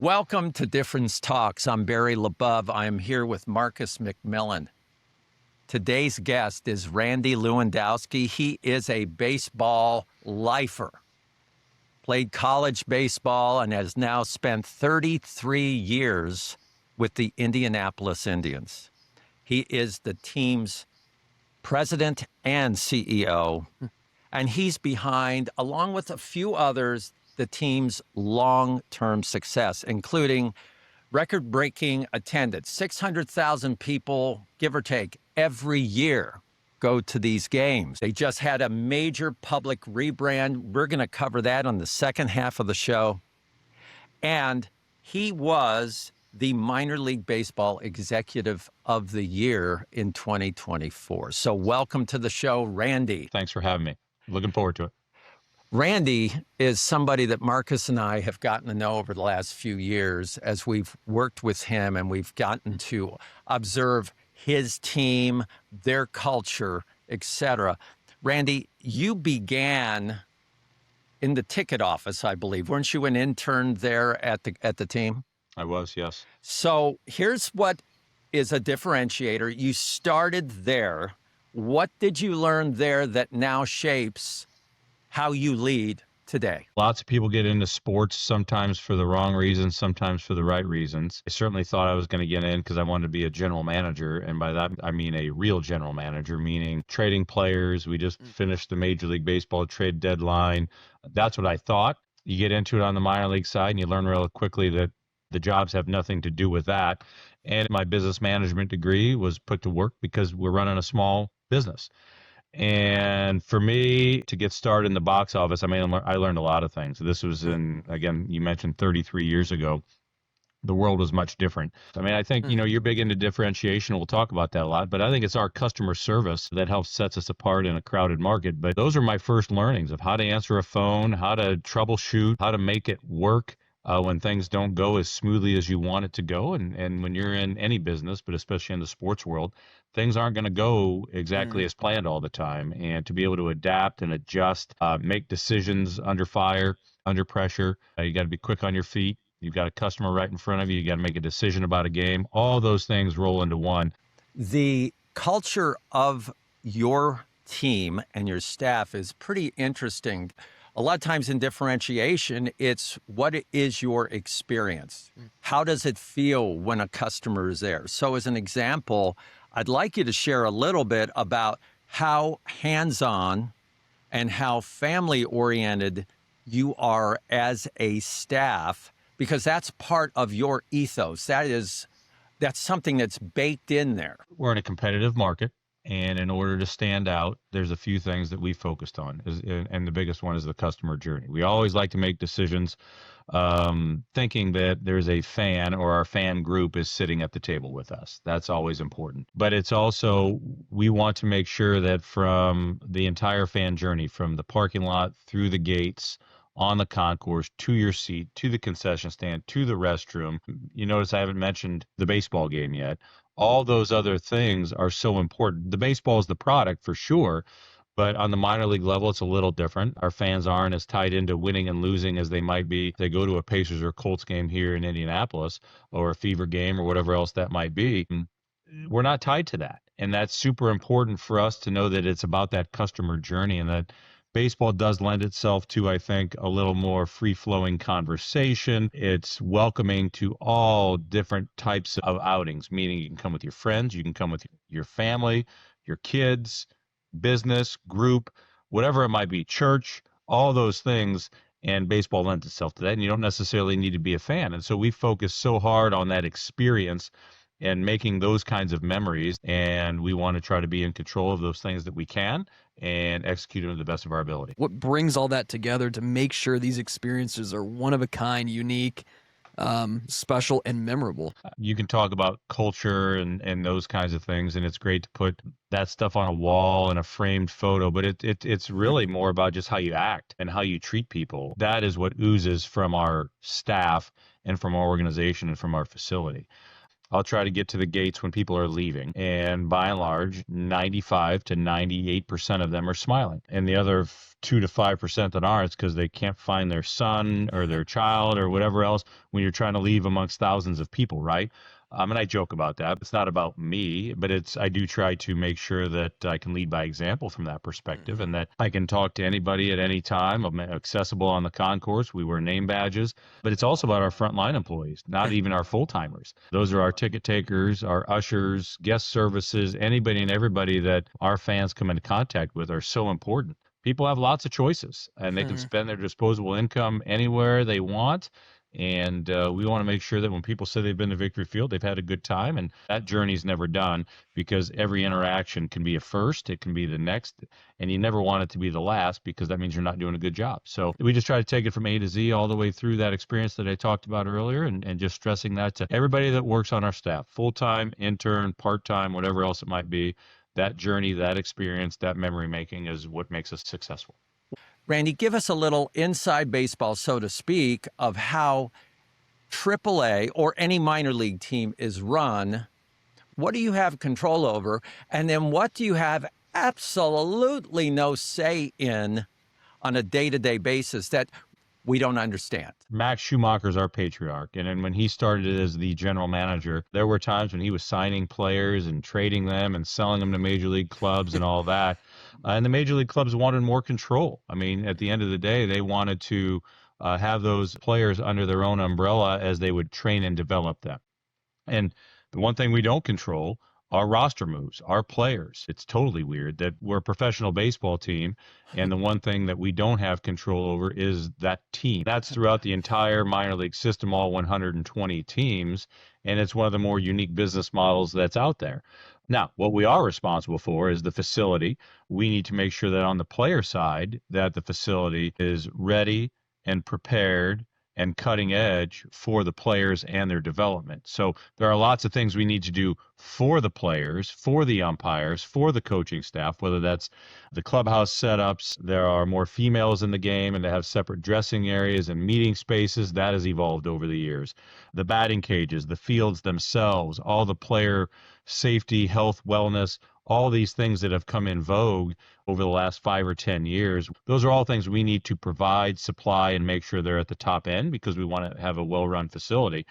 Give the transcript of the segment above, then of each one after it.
Welcome to Difference Talks. I'm Barry LeBove. I am here with Marcus McMillan. Today's guest is Randy Lewandowski. He is a baseball lifer. Played college baseball and has now spent 33 years with the Indianapolis Indians. He is the team's president and CEO, and he's behind, along with a few others, the team's long-term success, including record-breaking attendance. 600,000 people, give or take, every year go to these games. They just had a major public rebrand. We're going to cover that on the second half of the show. And he was the Minor League Baseball Executive of the Year in 2024. So welcome to the show, Randy. Thanks for having me. Looking forward to it. Randy is somebody that Marcus and I have gotten to know over the last few years as we've worked with him and we've gotten to observe his team, their culture, etc. Randy, you began in the ticket office, I believe. Weren't you an intern there at the team? I was, yes. So here's what is a differentiator. You started there. What did you learn there that now shapes how you lead today? Lots of people get into sports, sometimes for the wrong reasons, sometimes for the right reasons. I certainly thought I was going to get in because I wanted to be a general manager. And by that, I mean a real general manager, meaning trading players. We just finished the Major League Baseball trade deadline. That's what I thought. You get into it on the minor league side and you learn real quickly that the jobs have nothing to do with that. And my business management degree was put to work because we're running a small business. And for me to get started in the box office, I mean, I learned a lot of things. This was again, you mentioned 33 years ago. The world was much different. I mean, I think, you're big into differentiation. We'll talk about that a lot, but I think it's our customer service that helps sets us apart in a crowded market. But those are my first learnings of how to answer a phone, how to troubleshoot, how to make it work when things don't go as smoothly as you want it to go. And when you're in any business, but especially in the sports world, things aren't going to go exactly as planned all the time. And to be able to adapt and adjust, make decisions under fire, under pressure, you got to be quick on your feet. You've got a customer right in front of you. You got to make a decision about a game. All those things roll into one. The culture of your team and your staff is pretty interesting. A lot of times in differentiation, it's what is your experience? How does it feel when a customer is there? So as an example, I'd like you to share a little bit about how hands-on and how family-oriented you are as a staff, because that's part of your ethos. That's something that's baked in there. We're in a competitive market. And in order to stand out, there's a few things that we focused on. And the biggest one is the customer journey. We always like to make decisions thinking that there's a fan or our fan group is sitting at the table with us. That's always important. But it's also, we want to make sure that from the entire fan journey, from the parking lot through the gates, on the concourse, to your seat, to the concession stand, to the restroom. You notice I haven't mentioned the baseball game yet. All those other things are so important. The baseball is the product for sure, but on the minor league level, it's a little different. Our fans aren't as tied into winning and losing as they might be if they go to a Pacers or Colts game here in Indianapolis or a Fever game or whatever else that might be. We're not tied to that. And that's super important for us to know that it's about that customer journey, and that baseball does lend itself to, I think, a little more free-flowing conversation. It's welcoming to all different types of outings, meaning you can come with your friends, you can come with your family, your kids, business, group, whatever it might be, church, all those things. And baseball lends itself to that. And you don't necessarily need to be a fan. And so we focus so hard on that experience and making those kinds of memories. And we want to try to be in control of those things that we can and execute them to the best of our ability. What brings all that together to make sure these experiences are one of a kind, unique, special, and memorable? You can talk about culture and those kinds of things, and it's great to put that stuff on a wall in a framed photo, but it's really more about just how you act and how you treat people. That is what oozes from our staff and from our organization and from our facility. I'll try to get to the gates when people are leaving. And by and large, 95 to 98% of them are smiling. And the other 2 to 5% that aren't, it's because they can't find their son or their child or whatever else when you're trying to leave amongst thousands of people, right? And I joke about that. It's not about me, but I do try to make sure that I can lead by example from that perspective and that I can talk to anybody at any time. I'm accessible on the concourse. We wear name badges, but it's also about our frontline employees, not even our full timers. Those are our ticket takers, our ushers, guest services, anybody and everybody that our fans come into contact with are so important. People have lots of choices and they can spend their disposable income anywhere they want. And we want to make sure that when people say they've been to Victory Field, they've had a good time. And that journey's never done because every interaction can be a first, it can be the next, and you never want it to be the last because that means you're not doing a good job. So we just try to take it from A to Z all the way through that experience that I talked about earlier and just stressing that to everybody that works on our staff, full-time, intern, part-time, whatever else it might be. That journey, that experience, that memory making is what makes us successful. Randy, give us a little inside baseball, so to speak, of how AAA or any minor league team is run. What do you have control over? And then what do you have absolutely no say in on a day-to-day basis that we don't understand? Max Schumacher's our patriarch. And then when he started as the general manager, there were times when he was signing players and trading them and selling them to major league clubs and all that. And the major league clubs wanted more control. I mean, at the end of the day, they wanted to have those players under their own umbrella as they would train and develop them. And the one thing we don't control are roster moves, our players. It's totally weird that we're a professional baseball team, and the one thing that we don't have control over is that team. That's throughout the entire minor league system, all 120 teams, and it's one of the more unique business models that's out there. Now, what we are responsible for is the facility. We need to make sure that on the player side, that the facility is ready and prepared and cutting edge for the players and their development. So there are lots of things we need to do for the players, for the umpires, for the coaching staff, whether that's the clubhouse setups. There are more females in the game and they have separate dressing areas and meeting spaces. That has evolved over the years. The batting cages, the fields themselves, all the player safety, health, wellness, all these things that have come in vogue over the last 5 or 10 years. Those are all things we need to provide, supply, and make sure they're at the top end because we want to have a well-run facility.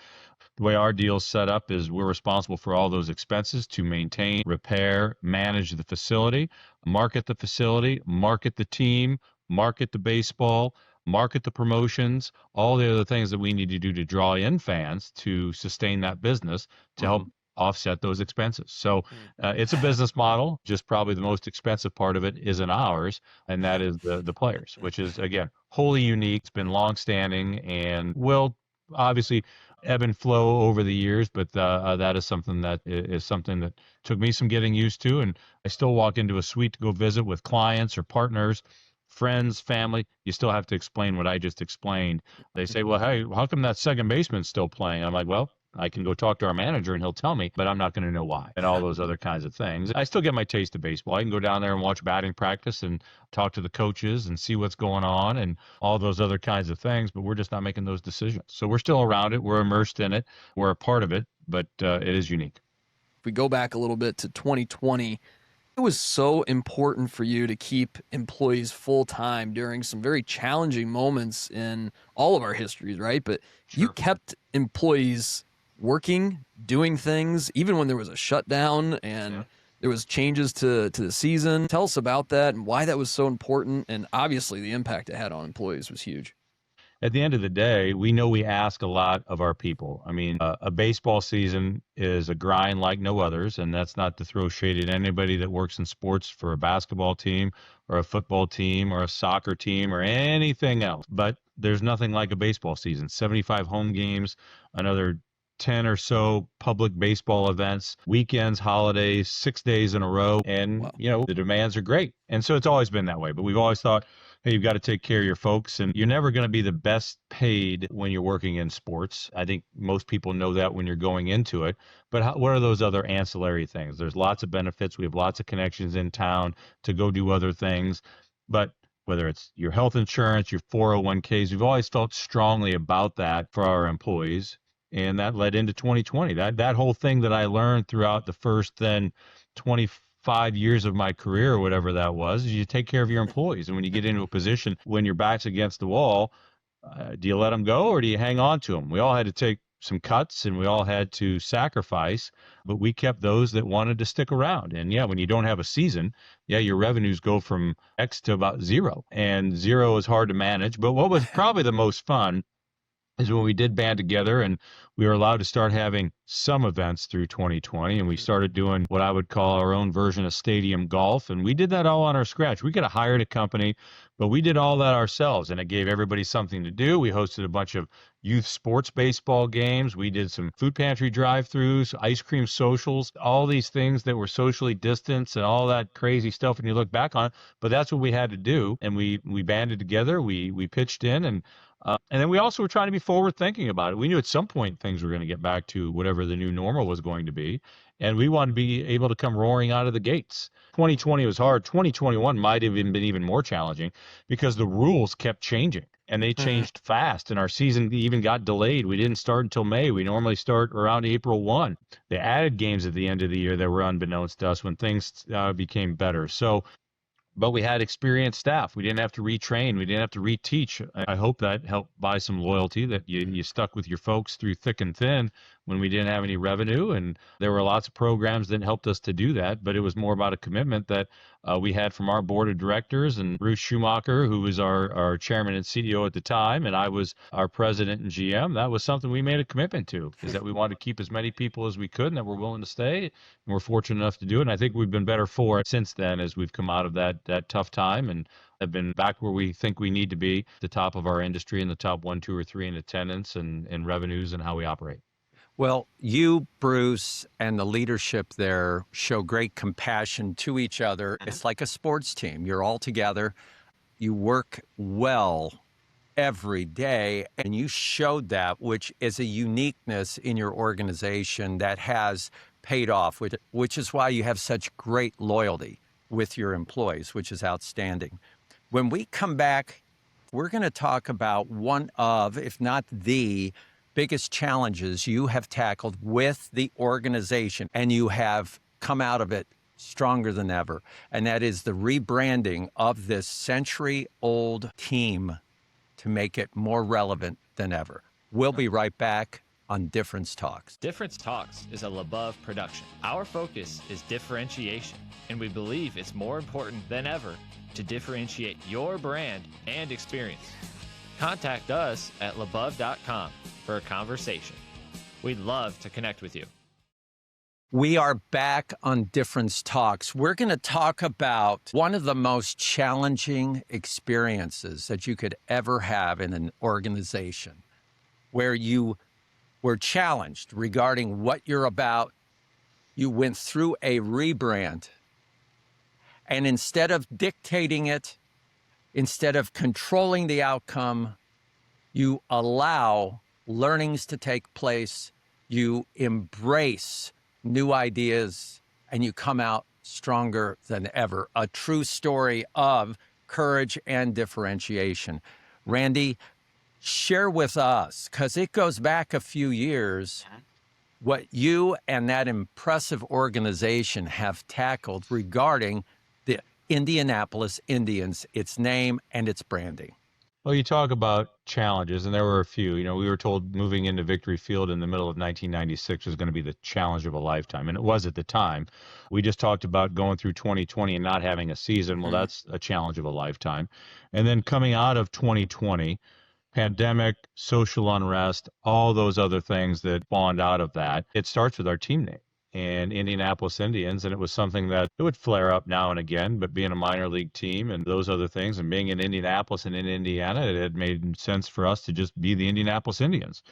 The way our deal's set up is we're responsible for all those expenses to maintain, repair, manage the facility, market the facility, market the team, market the baseball, market the promotions, all the other things that we need to do to draw in fans to sustain that business to help offset those expenses. So it's a business model. Just probably the most expensive part of it isn't ours, and that is the players, which is, again, wholly unique. It's been longstanding and will obviously ebb and flow over the years, but that is something that took me some getting used to. And I still walk into a suite to go visit with clients or partners, friends, family. You still have to explain what I just explained. They say, well, hey, how come that second baseman's still playing? I'm like, well, I can go talk to our manager and he'll tell me, but I'm not going to know why, and all those other kinds of things. I still get my taste of baseball. I can go down there and watch batting practice and talk to the coaches and see what's going on and all those other kinds of things, but we're just not making those decisions. So we're still around it. We're immersed in it. We're a part of it, but it is unique. If we go back a little bit to 2020, it was so important for you to keep employees full-time during some very challenging moments in all of our histories, right? But you kept employees working, doing things, even when there was a shutdown and there was changes to the season. Tell us about that and why that was so important. And obviously the impact it had on employees was huge. At the end of the day, we know we ask a lot of our people. I mean, a baseball season is a grind like no others, and that's not to throw shade at anybody that works in sports for a basketball team or a football team or a soccer team or anything else. But there's nothing like a baseball season. 75 home games, another 10 or so public baseball events, weekends, holidays, 6 days in a row. And, the demands are great. And so it's always been that way. But we've always thought, hey, you've got to take care of your folks. And you're never going to be the best paid when you're working in sports. I think most people know that when you're going into it. But what are those other ancillary things? There's lots of benefits. We have lots of connections in town to go do other things. But whether it's your health insurance, your 401ks, we've always felt strongly about that for our employees. And that led into 2020. That whole thing that I learned throughout the first then 25 years of my career or whatever that was, is you take care of your employees. And when you get into a position when your back's against the wall, do you let them go or do you hang on to them? We all had to take some cuts and we all had to sacrifice, but we kept those that wanted to stick around. And yeah, when you don't have a season, yeah, your revenues go from X to about zero, and zero is hard to manage. But what was probably the most fun is when we did band together and we were allowed to start having some events through 2020. And we started doing what I would call our own version of stadium golf. And we did that all on our scratch. We could have hired a company, but we did all that ourselves. And it gave everybody something to do. We hosted a bunch of youth sports baseball games. We did some food pantry drive-throughs, ice cream socials, all these things that were socially distanced and all that crazy stuff when you look back on it. But that's what we had to do. And we banded together. We pitched in, and then we also were trying to be forward thinking about it. We knew at some point things were going to get back to whatever the new normal was going to be. And we wanted to be able to come roaring out of the gates. 2020 was hard. 2021 might have been even more challenging because the rules kept changing and they changed fast. And our season even got delayed. We didn't start until May. We normally start around April 1. They added games at the end of the year that were unbeknownst to us when things became better. But we had experienced staff. We didn't have to retrain. We didn't have to reteach. I hope that helped buy some loyalty, that you stuck with your folks through thick and thin when we didn't have any revenue. And there were lots of programs that helped us to do that. But it was more about a commitment that we had from our board of directors, and Bruce Schumacher, who was our chairman and CEO at the time, and I was our president and GM. That was something we made a commitment to, is that we wanted to keep as many people as we could and that were willing to stay. And we're fortunate enough to do it. And I think we've been better for it since then as we've come out of that tough time and have been back where we think we need to be, the top of our industry in the top 1, 2, or 3 in attendance and revenues and how we operate. Well, you, Bruce, and the leadership there show great compassion to each other. It's like a sports team. You're all together. You work well every day, and you showed that, which is a uniqueness in your organization that has paid off, which is why you have such great loyalty with your employees, which is outstanding. When we come back, we're going to talk about one of, if not the biggest challenges you have tackled with the organization, and you have come out of it stronger than ever. And that is the rebranding of this century-old team to make it more relevant than ever. We'll be right back on Difference Talks. Difference Talks is a LaBeouf production. Our focus is differentiation, and we believe it's more important than ever to differentiate your brand and experience. Contact us at labeouf.com for a conversation. We'd love to connect with you. We are back on Difference Talks. We're going to talk about one of the most challenging experiences that you could ever have in an organization, where you were challenged regarding what you're about. You went through a rebrand, and instead of dictating it, instead of controlling the outcome, you allow learnings to take place, you embrace new ideas, and you come out stronger than ever. A true story of courage and differentiation. Randy, share with us, because it goes back a few years, what you and that impressive organization have tackled regarding the Indianapolis Indians, its name and its branding. Well, you talk about challenges, and there were a few. You know, we were told moving into Victory Field in the middle of 1996 was going to be the challenge of a lifetime, and it was at the time. We just talked about going through 2020 and not having a season. Well, that's a challenge of a lifetime. And then coming out of 2020, pandemic, social unrest, all those other things that spawned out of that, it starts with our team name and Indianapolis Indians. And it was something that it would flare up now and again, but being a minor league team and those other things and being in Indianapolis and in Indiana, it had made sense for us to just be the Indianapolis Indians.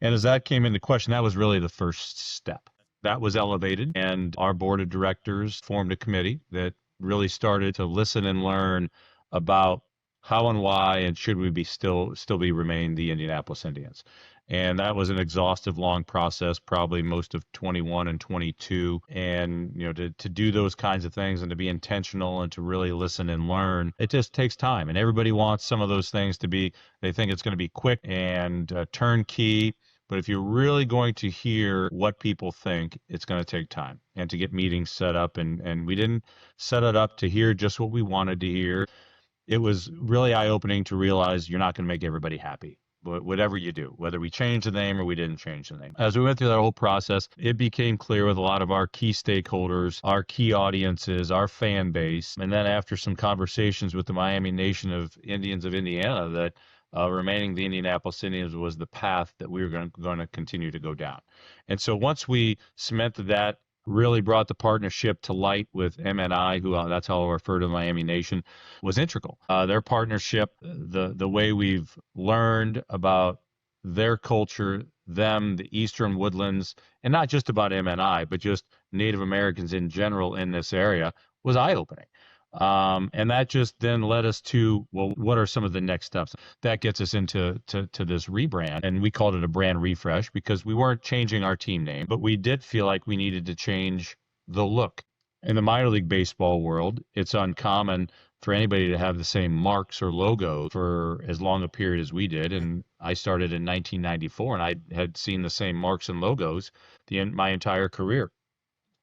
And as that came into question, that was really the first step. That was elevated, and our board of directors formed a committee that really started to listen and learn about how and why, and should we be still remain the Indianapolis Indians. And that was an exhaustive, long process, probably most of 21 and 22. And, you know, to do those kinds of things and to be intentional and to really listen and learn, it just takes time. And everybody wants some of those things to be, they think it's going to be quick and turnkey. But if you're really going to hear what people think, it's going to take time and to get meetings set up. And we didn't set it up to hear just what we wanted to hear. It was really eye-opening to realize you're not going to make everybody happy. But whatever you do, whether we change the name or we didn't change the name. As we went through that whole process, it became clear with a lot of our key stakeholders, our key audiences, our fan base, and then after some conversations with the Miami Nation of Indians of Indiana, that remaining the Indianapolis Indians was the path that we were going to continue to go down. And so once we cemented that, really brought the partnership to light with MNI, who that's how I'll refer to Miami Nation, was integral. Their partnership, the way we've learned about their culture, them, the Eastern Woodlands, and not just about MNI, but just Native Americans in general in this area, was eye-opening. And that just then led us to, well, what are some of the next steps? That gets us into this rebrand. And we called it a brand refresh because we weren't changing our team name, but we did feel like we needed to change the look. In the minor league baseball world, it's uncommon for anybody to have the same marks or logo for as long a period as we did. And I started in 1994, and I had seen the same marks and logos my entire career.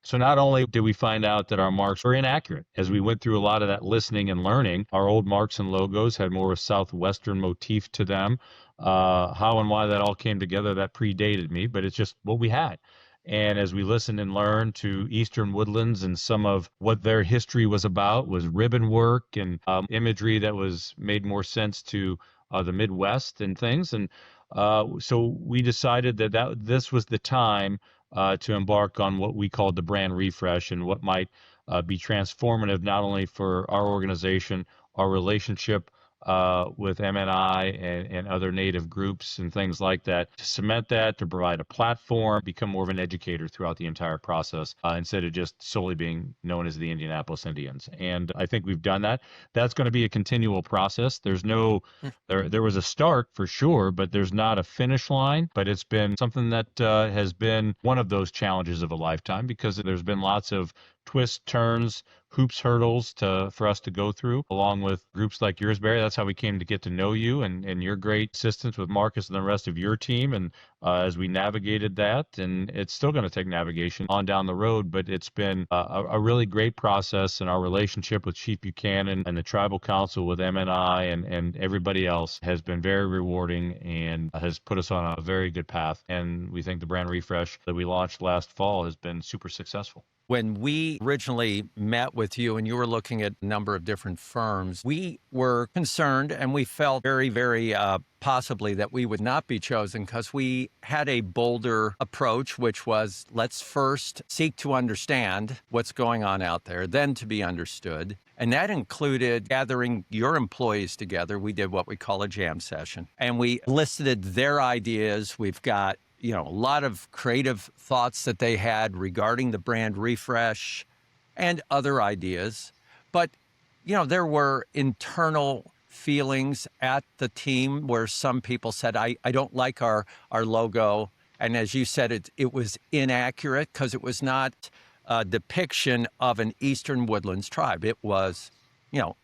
So not only did we find out that our marks were inaccurate, as we went through a lot of that listening and learning, our old marks and logos had more of a Southwestern motif to them. How and why that all came together, that predated me, but it's just what we had. And as we listened and learned to Eastern Woodlands and some of what their history was about was ribbon work and imagery that was made more sense to the Midwest and things. And so we decided that this was the time to embark on what we called the brand refresh and what might be transformative not only for our organization, our relationship with MNI and other Native groups and things like that, to cement that, to provide a platform, become more of an educator throughout the entire process instead of just solely being known as the Indianapolis Indians. And I think we've done that. That's going to be a continual process. There's no, there was a start for sure, but there's not a finish line. But it's been something that has been one of those challenges of a lifetime because there's been lots of twists, turns, hoops, hurdles for us to go through, along with groups like yours, Barry. That's how we came to get to know you and your great assistance with Marcus and the rest of your team. And as we navigated that, and it's still going to take navigation on down the road, but it's been a really great process. And our relationship with Chief Buchanan and the Tribal Council with MNI and everybody else has been very rewarding and has put us on a very good path. And we think the brand refresh that we launched last fall has been super successful. When we originally met with you and you were looking at a number of different firms, we were concerned and we felt very, very possibly that we would not be chosen because we had a bolder approach, which was let's first seek to understand what's going on out there, then to be understood. And that included gathering your employees together. We did what we call a jam session, and we listed their ideas. We've got a lot of creative thoughts that they had regarding the brand refresh and other ideas. But, there were internal feelings at the team where some people said, I don't like our logo. And as you said, it was inaccurate because it was not a depiction of an Eastern Woodlands tribe. It was,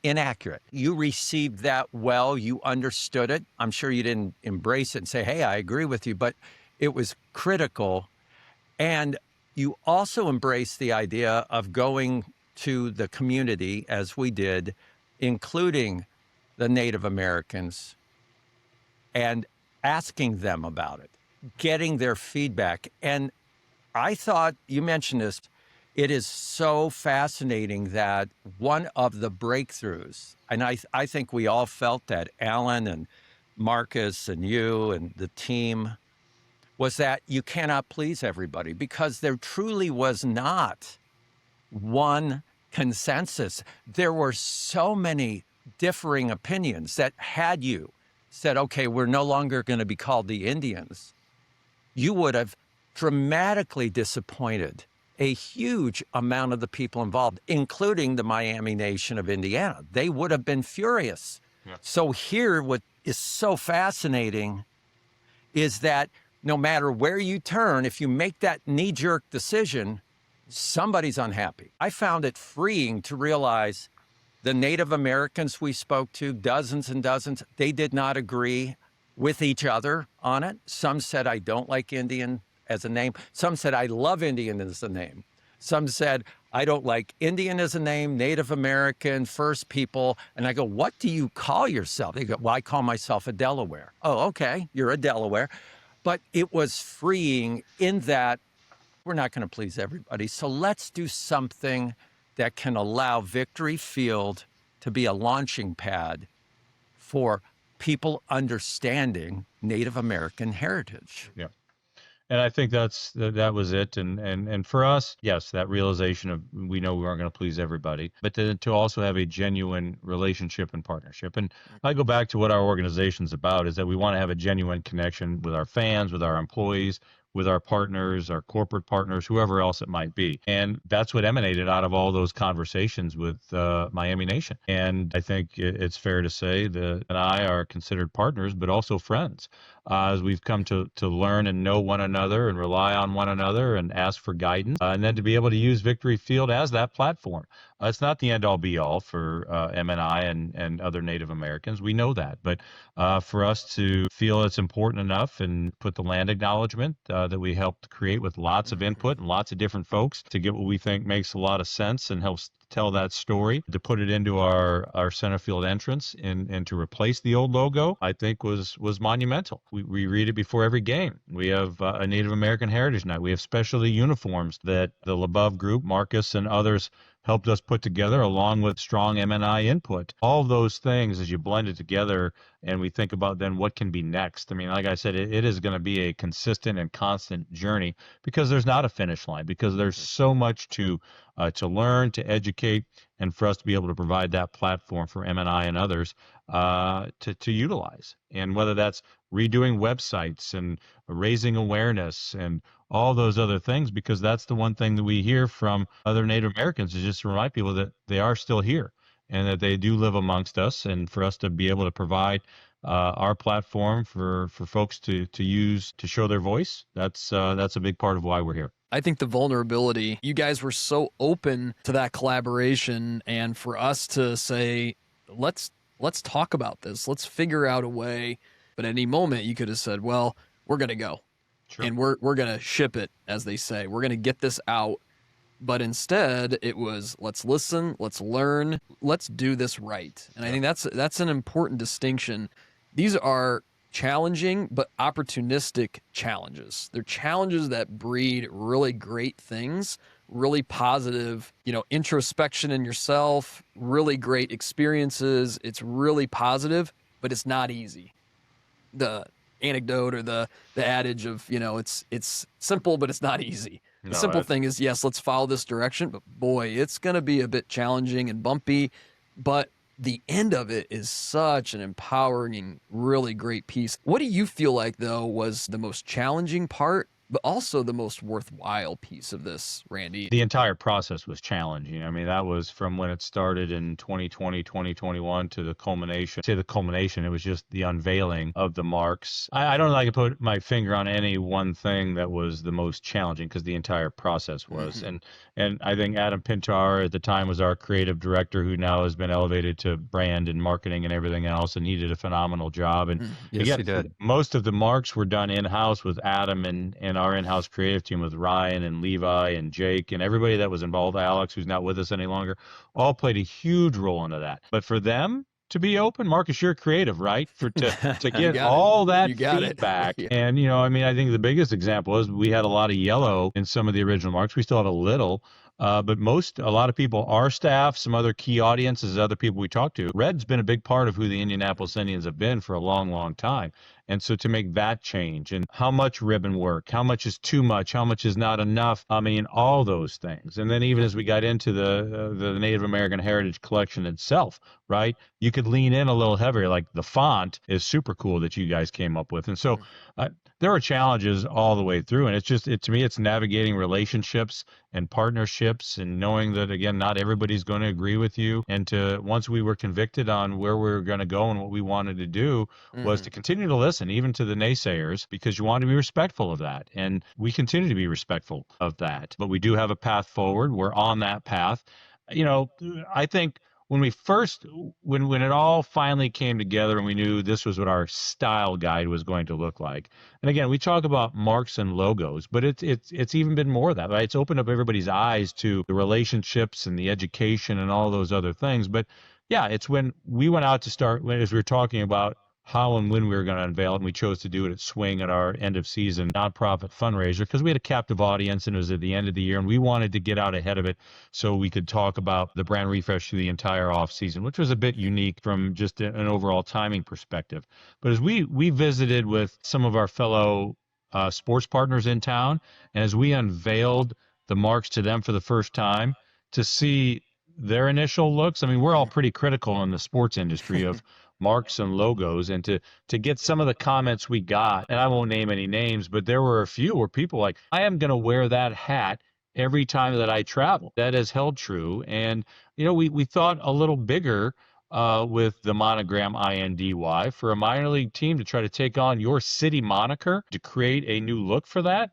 inaccurate. You received that well. You understood it. I'm sure you didn't embrace it and say, hey, I agree with you, but it was critical. And you also embraced the idea of going to the community, as we did, including the Native Americans, and asking them about it, getting their feedback. And I thought, you mentioned this, it is so fascinating that one of the breakthroughs, and I think we all felt that, Alan and Marcus and you and the team, was that you cannot please everybody because there truly was not one consensus. There were so many differing opinions that had you said, okay, we're no longer going to be called the Indians, you would have dramatically disappointed a huge amount of the people involved, including the Miami Nation of Indiana. They would have been furious. Yeah. So here, what is so fascinating is that no matter where you turn, if you make that knee-jerk decision, somebody's unhappy. I found it freeing to realize the Native Americans we spoke to, dozens and dozens, they did not agree. with each other on it. Some said, I don't like Indian as a name. Some said, I love Indian as a name. Some said, I don't like Indian as a name, Native American, First People. And I go, what do you call yourself? They go, well, I call myself a Delaware. Oh, okay, you're a Delaware. But it was freeing in that we're not going to please everybody. So let's do something that can allow Victory Field to be a launching pad for people understanding Native American heritage. Yeah. And I think that was it. And for us, yes, that realization of we know we aren't going to please everybody, but then to also have a genuine relationship and partnership. And I go back to what our organization's about, is that we want to have a genuine connection with our fans, with our employees, with our partners, our corporate partners, whoever else it might be. And that's what emanated out of all those conversations with Miami Nation. And I think it's fair to say that and I are considered partners, but also friends, as we've come to learn and know one another and rely on one another and ask for guidance, and then to be able to use Victory Field as that platform. It's not the end-all be-all for M&I and other Native Americans. We know that. But for us to feel it's important enough and put the land acknowledgement that we helped create with lots of input and lots of different folks to get what we think makes a lot of sense and helps tell that story, to put it into our center field entrance and to replace the old logo, I think was monumental. We read it before every game. We have a Native American Heritage Night. We have specialty uniforms that the LeBeau group, Marcus and others helped us put together, along with strong M&I input. All of those things, as you blend it together and we think about then what can be next. I mean, like I said, it is going to be a consistent and constant journey, because there's not a finish line, because there's so much to learn, to educate, and for us to be able to provide that platform for M&I and others to utilize. And whether that's redoing websites and raising awareness and all those other things, because that's the one thing that we hear from other Native Americans, is just to remind people that they are still here and that they do live amongst us, and for us to be able to provide our platform for folks to use to show their voice. That's a big part of why we're here. I think the vulnerability, you guys were so open to that collaboration, and for us to say, let's talk about this, let's figure out a way. But at any moment you could have said, well, we're going to go. Sure. And we're going to ship it, as they say. We're going to get this out. But instead, it was, let's listen, let's learn, let's do this right. And I think that's an important distinction. These are challenging but opportunistic challenges. They're challenges that breed really great things, really positive, introspection in yourself, really great experiences. It's really positive, but it's not easy. The anecdote or the adage of, it's simple, but it's not easy. The simple thing is, yes, let's follow this direction, but boy, it's going to be a bit challenging and bumpy, but the end of it is such an empowering, really great piece. What do you feel like, though, was the most challenging part, but also the most worthwhile piece of this, Randy? The entire process was challenging. I mean, that was from when it started in 2020, 2021 to the culmination. To the culmination, it was just the unveiling of the marks. I don't know if I can put my finger on any one thing that was the most challenging, because the entire process was. Mm-hmm. And I think Adam Pintar at the time was our creative director, who now has been elevated to brand and marketing and everything else, and he did a phenomenal job. And yes, he did. Most of the marks were done in-house with Adam and our in-house creative team with Ryan and Levi and Jake and everybody that was involved. Alex, who's not with us any longer, all played a huge role into that. But for them to be open, Marcus, you're creative, right? To get all that feedback. Yeah. And, I think the biggest example is we had a lot of yellow in some of the original marks. We still have a little. But a lot of people, our staff, some other key audiences, other people we talk to, red's been a big part of who the Indianapolis Indians have been for a long, long time. And so to make that change, and how much ribbon work, how much is too much, how much is not enough, all those things. And then even as we got into the Native American Heritage Collection itself, right, you could lean in a little heavier, like the font is super cool that you guys came up with. And so there are challenges all the way through. And to me, it's navigating relationships and partnerships and knowing that, again, not everybody's going to agree with you. And once we were convicted on where we were going to go and what we wanted to do was to continue to listen, even to the naysayers, because you want to be respectful of that. And we continue to be respectful of that. But we do have a path forward. We're on that path. I think when we first, when it all finally came together and we knew this was what our style guide was going to look like. And again, we talk about marks and logos, but it's even been more of that, right? It's opened up everybody's eyes to the relationships and the education and all those other things. But yeah, it's when we went out to start, as we were talking about how and when we were going to unveil it, and we chose to do it at Swing at our end of season nonprofit fundraiser because we had a captive audience and it was at the end of the year and we wanted to get out ahead of it so we could talk about the brand refresh through the entire off season, which was a bit unique from just an overall timing perspective. But as we visited with some of our fellow sports partners in town, and as we unveiled the marks to them for the first time, to see their initial looks, I mean, we're all pretty critical in the sports industry of marks and logos, and to get some of the comments we got, and I won't name any names, but there were a few where people like, I am going to wear that hat every time that I travel. That has held true. And, we thought a little bigger with the monogram INDY for a minor league team to try to take on your city moniker to create a new look for that.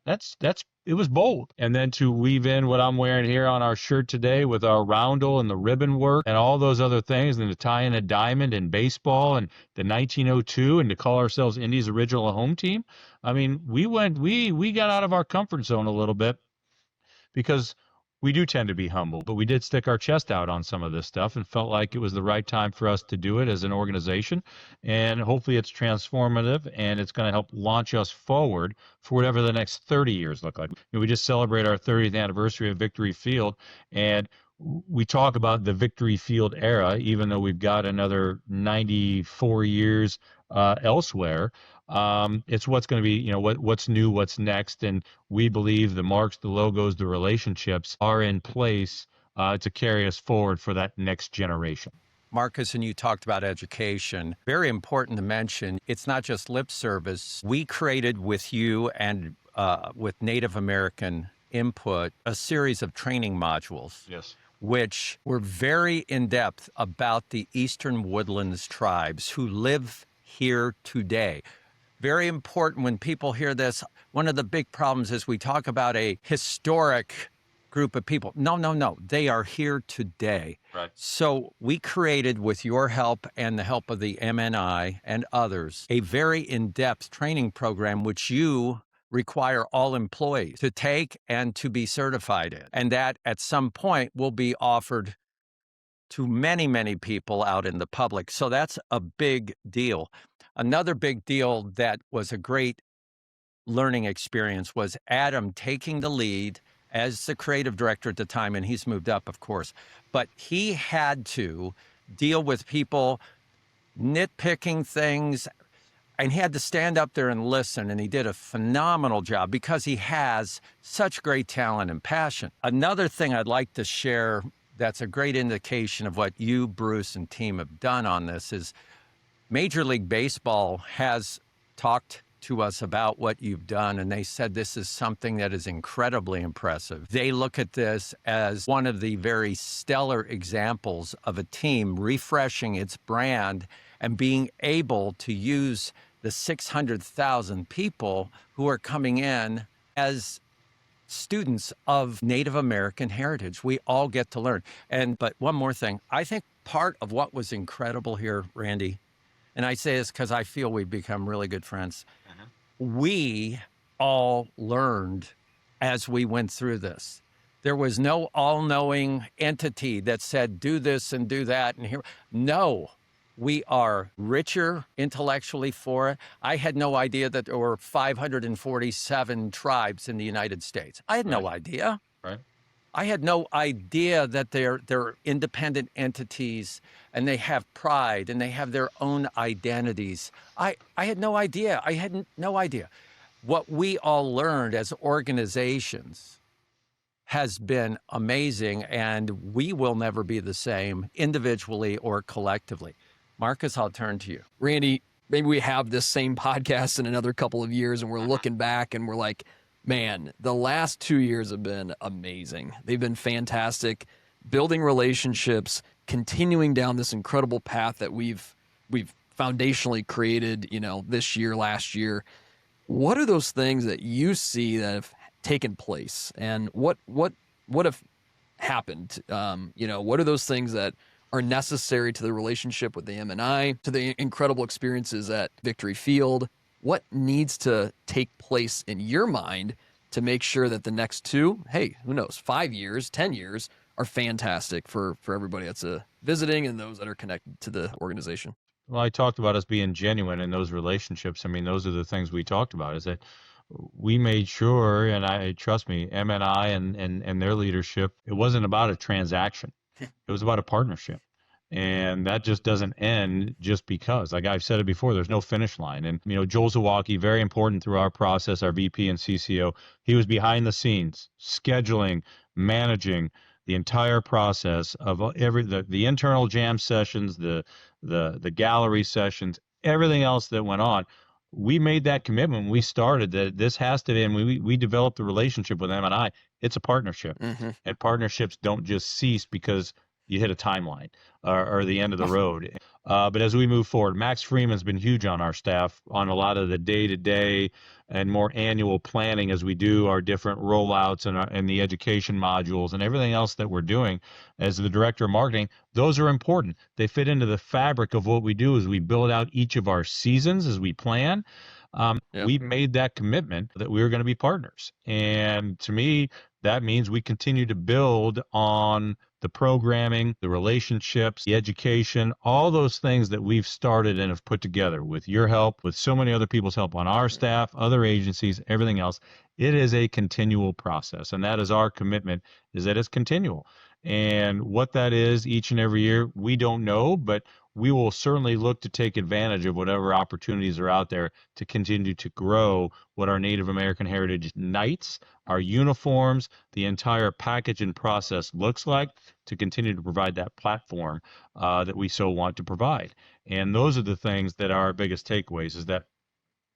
It was bold. And then to weave in what I'm wearing here on our shirt today with our roundel and the ribbon work and all those other things, and to tie in a diamond in baseball and the 1902 and to call ourselves Indy's original home team. I mean, we got out of our comfort zone a little bit because we do tend to be humble, but we did stick our chest out on some of this stuff and felt like it was the right time for us to do it as an organization. And hopefully it's transformative and it's going to help launch us forward for whatever the next 30 years look like. We just celebrate our 30th anniversary of Victory Field, and we talk about the Victory Field era, even though we've got another 94 years elsewhere. It's what's going to be, what's new, what's next. And we believe the marks, the logos, the relationships are in place to carry us forward for that next generation. Marcus, and you talked about education. Very important to mention, it's not just lip service. We created with you and with Native American input a series of training modules. Yes. Which were very in-depth about the Eastern Woodlands tribes who live here today. Very important when people hear this. One of the big problems is we talk about a historic group of people. No. They are here today. Right. So we created, with your help and the help of the MNI and others, a very in-depth training program which you require all employees to take and to be certified in. And that at some point will be offered to many, many people out in the public. So that's a big deal. Another big deal that was a great learning experience was Adam taking the lead as the creative director at the time, and he's moved up, of course. But he had to deal with people nitpicking things, and he had to stand up there and listen, and he did a phenomenal job because he has such great talent and passion. Another thing I'd like to share that's a great indication of what you, Bruce, and team have done on this is Major League Baseball has talked to us about what you've done, and they said this is something that is incredibly impressive. They look at this as one of the very stellar examples of a team refreshing its brand and being able to use the 600,000 people who are coming in as students of Native American heritage. We all get to learn. But one more thing, I think part of what was incredible here, Randy, and I say this because I feel we've become really good friends, we all learned as we went through this. There was no all-knowing entity that said, do this and do that and here. No. We are richer intellectually for it. I had no idea that there were 547 tribes in the United States. I had no idea. Right. I had no idea that they're independent entities and they have pride and they have their own identities. I had no idea. I had no idea. What we all learned as organizations has been amazing, and we will never be the same individually or collectively. Marcus, I'll turn to you. Randy, maybe we have this same podcast in another couple of years and we're looking back and we're like, man, the last 2 years have been amazing. They've been fantastic, building relationships, continuing down this incredible path that we've foundationally created, this year, last year. What are those things that you see that have taken place, and what have happened? What are those things that are necessary to the relationship with the M&I, to the incredible experiences at Victory Field. What needs to take place in your mind to make sure that the next 2, hey, who knows, 5 years, 10 years are fantastic for everybody that's visiting and those that are connected to the organization? Well, I talked about us being genuine in those relationships. I mean, those are the things we talked about, is that we made sure, and I trust me, M&I and their leadership, it wasn't about a transaction. It was about a partnership. And that just doesn't end just because. Like I've said it before, there's no finish line. And, Joel Zawacki, very important through our process, our VP and CCO, he was behind the scenes, scheduling, managing the entire process of the internal jam sessions, the gallery sessions, everything else that went on. We made that commitment when we started that this has to be, and we developed the relationship with M&I. It's a partnership, and partnerships don't just cease because you hit a timeline or the end of the road. But as we move forward, Max Freeman's been huge on our staff on a lot of the day-to-day and more annual planning as we do our different rollouts and the education modules and everything else that we're doing as the director of marketing. Those are important. They fit into the fabric of what we do as we build out each of our seasons as we plan. We made that commitment that we were going to be partners. And to me, that means we continue to build on the programming, the relationships, the education, all those things that we've started and have put together with your help, with so many other people's help on our staff, other agencies, everything else. It is a continual process. And that is our commitment, is that it's continual. And what that is each and every year, we don't know, but we will certainly look to take advantage of whatever opportunities are out there to continue to grow what our Native American Heritage Nights, our uniforms, the entire package and process looks like, to continue to provide that platform that we so want to provide. And those are the things that are our biggest takeaways, is that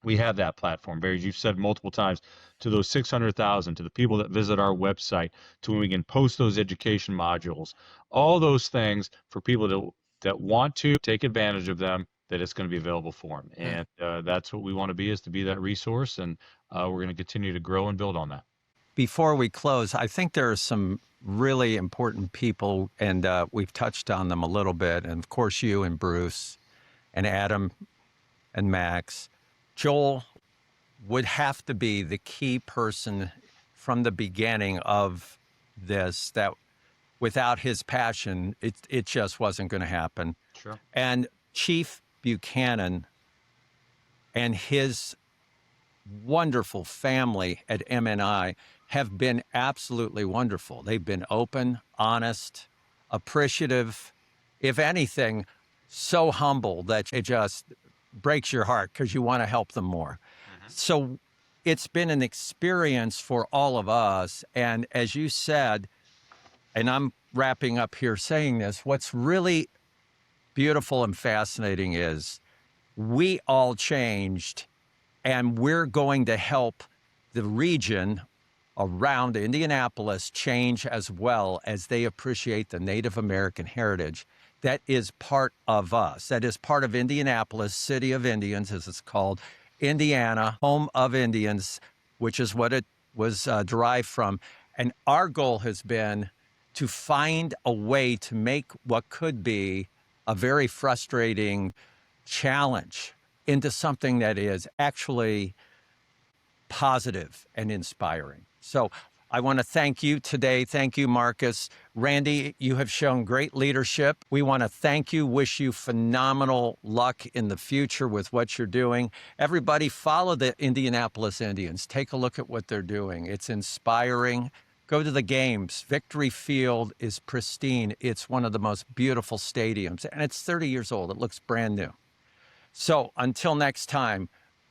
we have that platform. Barry, you've said multiple times, to those 600,000, to the people that visit our website, to when we can post those education modules, all those things for people that want to take advantage of them, that it's going to be available for them. And that's what we want to be, is to be that resource. And we're going to continue to grow and build on that. Before we close, I think there are some really important people, and we've touched on them a little bit. And of course, you and Bruce and Adam and Max. Joel would have to be the key person from the beginning of this, that without his passion, it just wasn't going to happen. Sure. And Chief Buchanan and his wonderful family at MNI have been absolutely wonderful. They've been open, honest, appreciative, if anything, so humble that it just breaks your heart because you want to help them more. So it's been an experience for all of us. And as you said, and I'm wrapping up here saying this, what's really beautiful and fascinating is we all changed, and we're going to help the region around Indianapolis change as well, as they appreciate the Native American heritage that is part of us. That is part of Indianapolis, City of Indians, as it's called, Indiana, home of Indians, which is what it was derived from. And our goal has been to find a way to make what could be a very frustrating challenge into something that is actually positive and inspiring. So I want to thank you today. Thank you, Marcus. Randy, you have shown great leadership. We want to thank you, wish you phenomenal luck in the future with what you're doing. Everybody follow the Indianapolis Indians. Take a look at what they're doing. It's inspiring. Go to the games. Victory Field is pristine. It's one of the most beautiful stadiums, and it's 30 years old. It looks brand new. So until next time,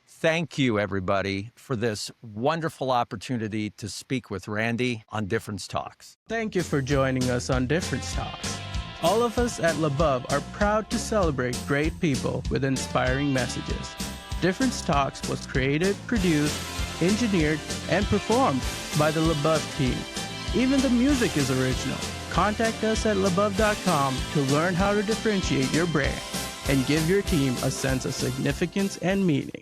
thank you, everybody, for this wonderful opportunity to speak with Randy on Difference Talks. Thank you for joining us on Difference Talks. All of us at LaBeouf are proud to celebrate great people with inspiring messages. Difference Talks was created, produced, engineered, and performed by the LaBeouf team. Even the music is original. Contact us at labeouf.com to learn how to differentiate your brand and give your team a sense of significance and meaning.